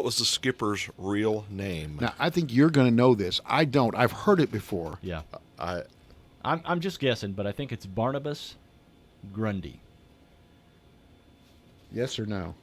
was the skipper's real name? Now, I think you're going to know this. I don't. I've heard it before. Yeah. I I'm just guessing, but I think it's Barnabas Grundy. Yes or no?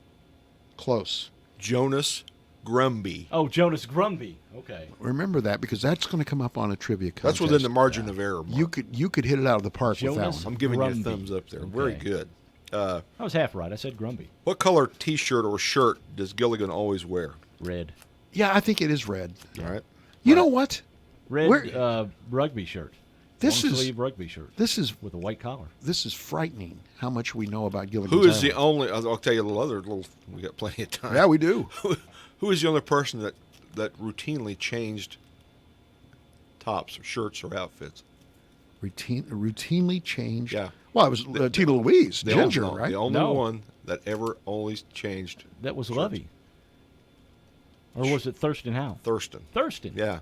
Close. Jonas Grumby. Oh, Jonas Grumby. Okay. Remember that because that's going to come up on a trivia contest. That's within the margin of error. Mark. You could hit it out of the park with that Jonas one. I'm giving you a Grumby. thumbs up there. Very Okay. good. I was half right. I said Grumby. What color T-shirt or shirt does Gilligan always wear? Red. Yeah, I think it is red. All right. You know what? Red Where- rugby shirt. This Long is sleeve rugby shirt this is with a white collar. this is frightening. How much we know about Gilligan's Who is the Island. only? I'll tell you a little other little. We got plenty of time. Yeah, we do. Who is the only person that routinely changed tops or shirts or outfits? Routinely changed. Yeah. Well, it was Tita Louise, The Ginger, only, right? The only No. one that ever always changed. That was shirts. Lovey. Or was it Thurston Howe? Thurston. Thurston. Yeah.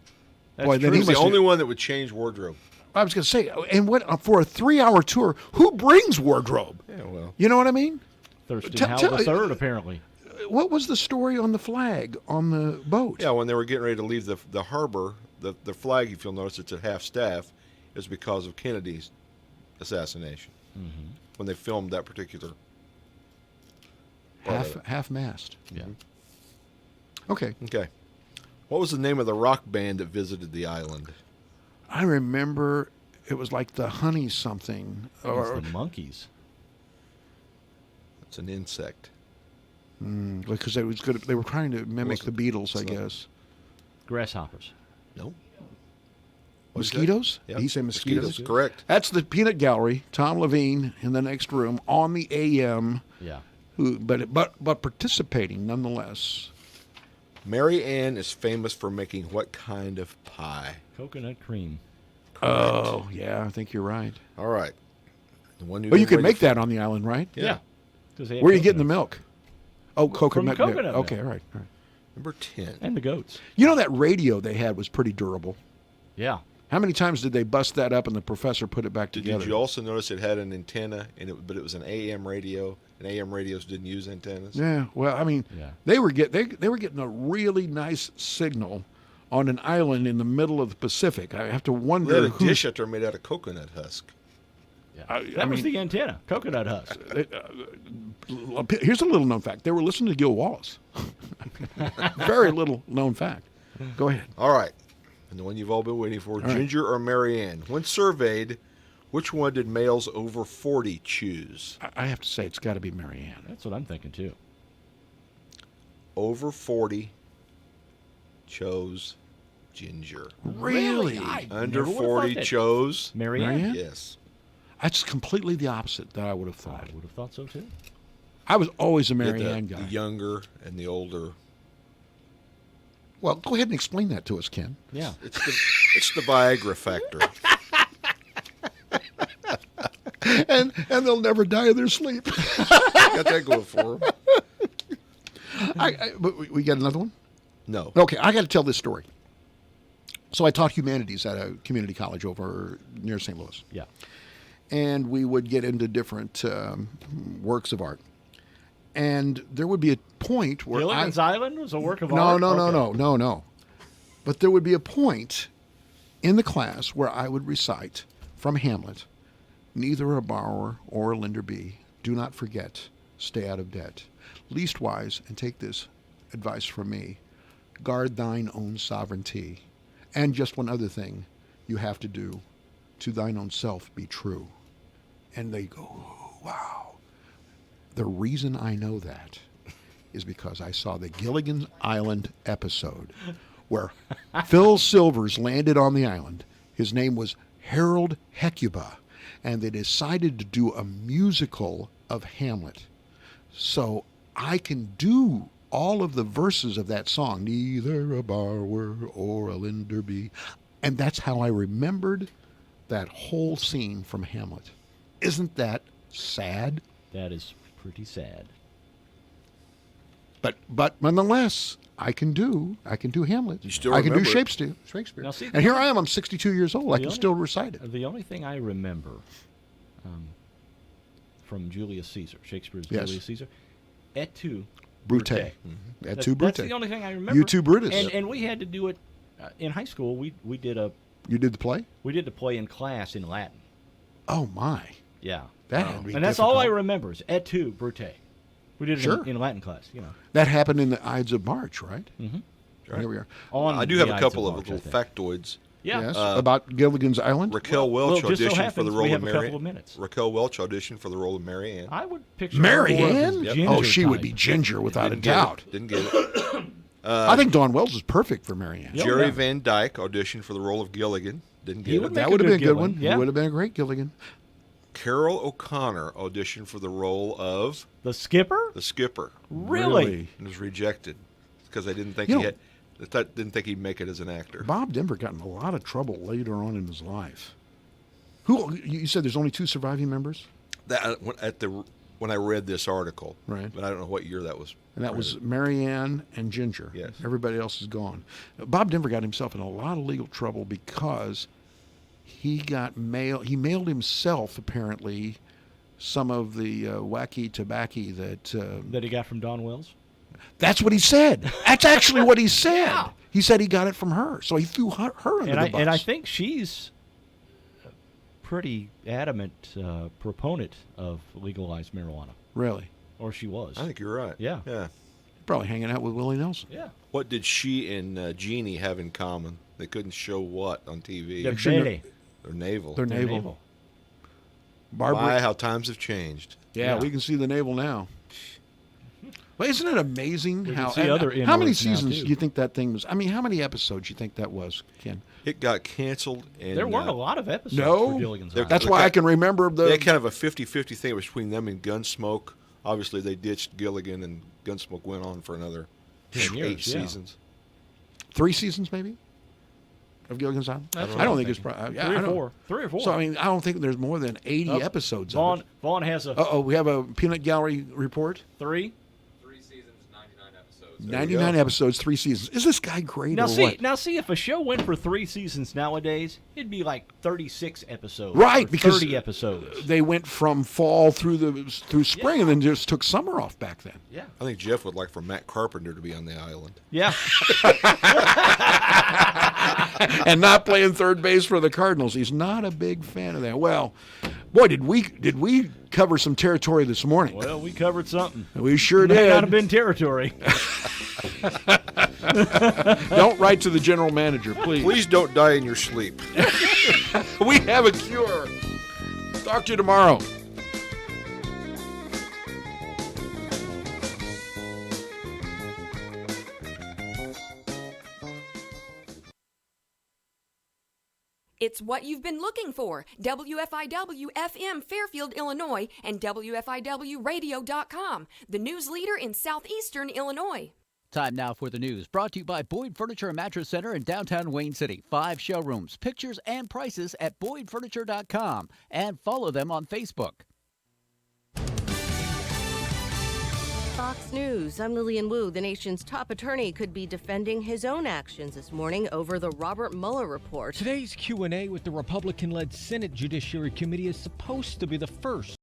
That's Boy, then true. He was the must only have- one that would change wardrobe. I was going to say, and what for a 3-hour tour? Who brings wardrobe? Yeah, well. You know what I mean? Thurston Tell- Howe tell- the third, apparently. What was the story on the flag on the boat? Yeah, when they were getting ready to leave the harbor, the flag, if you'll notice, it's at half staff, is because of Kennedy's assassination. Mm-hmm. When they filmed that particular part of it. half mast. Yeah. Okay, Okay. What was the name of the rock band that visited the island? I remember it was like the honey something, It was or the Monkeys. It's an insect. because it was good. They were trying to mimic the Wasn't- Beatles, I it's not- guess. Grasshoppers. No. What'd you say? Mosquitoes? Yeah. He said mosquitoes. Mosquitoes, correct. That's the Peanut Gallery. Tom Levine in the next room on the AM, Yeah. but participating nonetheless. Mary Ann is famous for making what kind of pie? Coconut cream. Oh yeah, I think you're right. All right. The one Well, you can make that on the island, right? Yeah. 'Cause they had Where are you getting the coconuts. milk? Oh, coconut milk. coconut Okay, milk. all right, all right. Number 10. And the goats. You know that radio they had was pretty durable. Yeah. How many times did they bust that up and the professor put it back together? Did you also notice it had an antenna, but it was an AM radio, and AM radios didn't use antennas? Yeah. Well, I mean, Yeah. they were getting a really nice signal on an island in the middle of the Pacific. I have to They wonder had a who. dish out there made out of coconut husk. Yeah. I That was mean- the antenna. Coconut husk. Here's a little known fact: they were listening to Gil Wallace. Very little known fact. Go ahead. All right. And the one you've all been waiting for, right. Ginger or Mary Ann. When surveyed, which one did males over 40 choose? I have to say it's got to be Marianne. That's what I'm thinking, too. Over 40 chose Ginger. Really? I Under never would've 40 thought that. chose? Mary Ann? Marianne? Yes. That's completely the opposite that I would have I thought. would have thought so, too. I was always a You had Marianne the guy. younger and the older. Well, go ahead and explain that to us, Ken. Yeah. It's the Viagra factor. And they'll never die in their sleep. Got that going for them. But we got another one? No. Okay, I got to tell this story. So I taught humanities at a community college over near St. Louis. Yeah. And we would get into different works of art. And there would be a point where Gilligan's Island was a work of no, art? no, Okay. no. But there would be a point in the class where I would recite from Hamlet, neither a borrower or a lender be. Do not forget, stay out of debt. Leastwise, and take this advice from me, guard thine own sovereignty. And just one other thing you have to do, to thine own self be true. And they go, oh, wow. The reason I know that is because I saw the Gilligan's Island episode where Phil Silvers landed on the island. His name was Harold Hecuba, and they decided to do a musical of Hamlet. So I can do all of the verses of that song, neither a borrower or a lender be. And that's how I remembered that whole scene from Hamlet. Isn't that sad? That is pretty sad. But nonetheless, I can do Hamlet. You still I can do remember it. Shakespeare. Now, see, And here I am. I'm 62 years old. I can only- still recite it. The only thing I remember from Julius Caesar, Shakespeare's Yes. Julius Caesar, et tu, Brute. Brute. Et tu, Brute. That's the only thing I remember. You too, Brutus. And we had to do it in high school. We did You did the play? the play in class in Latin. Oh, my. Yeah. That had to be And that's all I difficult. remember is Et tu, Brute. We did it Sure. in Latin class, you know. That happened in the Ides of March, right? Mm-hmm. Here we are. On I do the have a Ides couple of March, I little think. factoids. Yeah. Yes. About Gilligan's Island? Raquel Welch well, it just so auditioned for happens the we role have of a Mary. couple of minutes. Raquel Welch auditioned for the role of Mary Ann. I would picture Mary her more Ann? as Yep. Ginger Oh, she would type. be Ginger without Didn't a get doubt. it. Didn't get it. I think Dawn Wells is perfect for Mary Ann. Yeah. Jerry Van Dyke auditioned for the role of Gilligan. Didn't He get would it. make That a would have good been a good Gilligan, one. yeah. It would have been a great Gilligan. Carol O'Connor auditioned for the role of The skipper? the skipper Really? and was rejected because they didn't think You he know- had. Didn't think he'd make it as an actor. Bob Denver got in a lot of trouble later on in his life. Who you said there's only 2 surviving members? That when I read this article, Right. But I don't know what year that was. And that was Mary Ann and Ginger. Yes. Everybody else is gone. Bob Denver got himself in a lot of legal trouble because he mailed himself apparently some of the wacky tobacco That he got from Dawn Wells? that's what he said. That's actually what he said. Yeah. He said he got it from her. So he threw her under the bus. And I think she's a pretty adamant proponent of legalized marijuana. Really? Or she was. I think you're right. Yeah. Yeah. Probably hanging out with Willie Nelson. Yeah. What did she and Jeannie have in common? They couldn't show what on TV? They're shouldn't belly. Their navel. Their They're navel. Barbara. My, how times have changed. Yeah, Yeah. we can see the navel now. Well, isn't it amazing We how can see other how many inwards now, seasons too. do you think that thing was? I mean, how many episodes do you think that was, Ken? It got canceled. And There weren't a lot of episodes No. for Gilligan's They're- Island. That's why I can remember They had the kind of a 50-50 thing between them and Gunsmoke. Obviously, they ditched Gilligan, and Gunsmoke went on for another 10 years, 8 yeah. seasons. 3 seasons, maybe, of Gilligan's Island. That's I what don't I'm think it's thinking. probably Three or four. 3 or 4. So I mean, I don't think there's more than 80 Oh, episodes. Of it. Vaughn has a Oh, we have a peanut gallery report. 3. 3 seasons, 99 episodes. 99 episodes, 3 seasons. Is this guy great Now or see, what? now see, if a show went for 3 seasons nowadays, it'd be like 36 episodes, Right, or because 30 episodes. They went from fall through spring, and then just took summer off back then. Yeah, I think Jeff would like for Matt Carpenter to be on the island. yeah. And not playing third base for the Cardinals. He's not a big fan of that. Well, boy, did we cover some territory this morning? Well, we covered something. We sure May not have did. been territory. Don't write to the general manager, please. Please don't die in your sleep. We have a cure. Talk to you tomorrow. It's what you've been looking for. WFIW FM Fairfield, Illinois, and WFIWradio.com, the news leader in southeastern Illinois. Time now for the news, brought to you by Boyd Furniture and Mattress Center in downtown Wayne City. 5 showrooms, pictures and prices at BoydFurniture.com, and follow them on Facebook. Fox News, I'm Lillian Wu. The nation's top attorney could be defending his own actions this morning over the Robert Mueller report. Today's Q&A with the Republican-led Senate Judiciary Committee is supposed to be the first